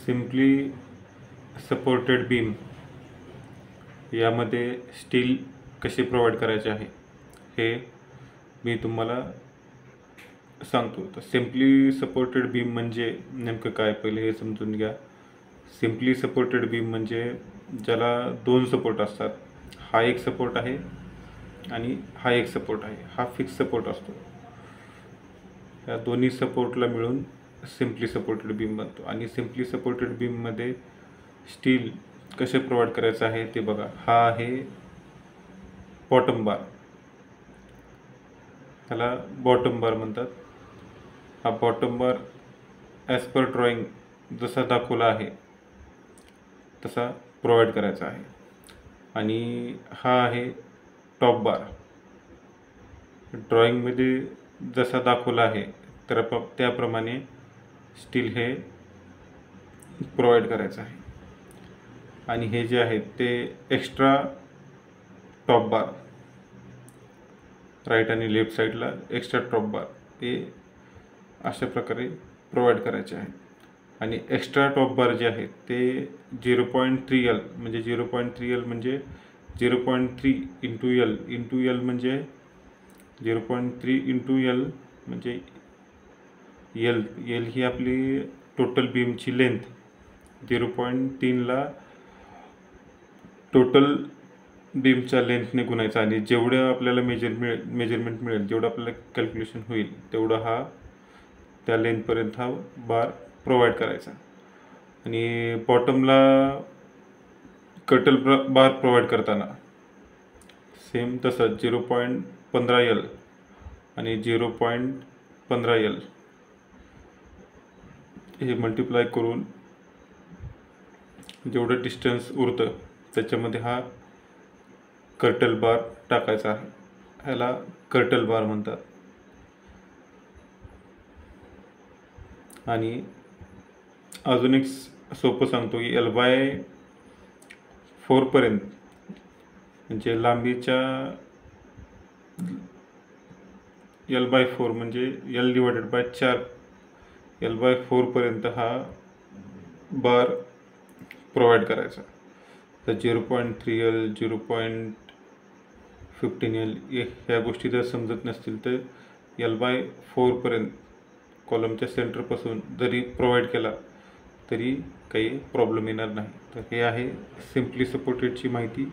Simply supported beam यामध्ये steel कसे provide करायचे आहे हे मी तुम्हाला सांगतो. तर सिम्पली सपोर्टेड बीम म्हणजे नेमकं काय पहिले हे समजून घ्या. सिम्पली सपोर्टेड बीम म्हणजे ज्याला दोन सपोर्ट असतात. हा एक सपोर्ट आहे आणि हा एक सपोर्ट आहे. हा फिक्स सपोर्ट असतो. या दोन्ही सपोर्टला मिळून सिम्पली सपोर्टेड बीम बनतो. आणि सिम्पली सपोर्टेड बीममध्ये स्टील कसे प्रोव्हाइड करायचं आहे ते बघा. हा आहे बॉटम बार, ह्याला बॉटम बार म्हणतात. हा बॉटम बार ॲज पर ड्रॉइंग जसा दाखवला आहे तसा प्रोव्हाइड करायचा आहे. आणि हा आहे टॉप बार. ड्रॉइंगमध्ये जसा दाखवला आहे तर त्याप्रमाणे स्टील हे प्रोव्हाइड करायचं आहे. आणि हे जे आहे ते एक्स्ट्रा टॉप बार, राईट आणि लेफ्ट साईडला एक्स्ट्रा टॉप बार हे अशा प्रकारे प्रोव्हाइड करायचे आहे. आणि एक्स्ट्रा टॉप बार जे आहेत ते 0.3L म्हणजे 0.3L म्हणजे 0.3 इंटू L इंटू L म्हणजे 0.3 इंटू L म्हणजे L ही आपली टोटल बीमची लेंथ. 0.3ला टोटल बीमच्या लेंथने गुणायचा आणि जेवढं आपल्याला मेजरमेंट मिळेल, जेवढं आपल्याला कॅल्क्युलेशन होईल तेवढं हा त्या लेंथपर्यंत हा बार प्रोव्हाइड करायचा. आणि बॉटमला कटल बार प्रोव्हाइड करताना सेम तसंच 0.15L आणि 0.15L हे मल्टिप्लाय करून जेवढं डिस्टन्स उरतं त्याच्यामध्ये हा कर्टल बार टाकायचा आहे. ह्याला कर्टल बार म्हणतात. आणि अजून एक सोपं सांगतो की L/4 पर्यंत म्हणजे लांबीच्या L/4 म्हणजे L/4 L/4 पर्यंत हा बार प्रोव्हाइड करायचा. तर 0.3L 0.15L ह्या गोष्टी जर समजत नसतील तर L/4 पर्यंत कॉलमच्या सेंटरपासून जरी प्रोव्हाइड केला तरी काही प्रॉब्लेम येणार नाही. तर हे आहे सिम्पली सपोर्टेडची माहिती.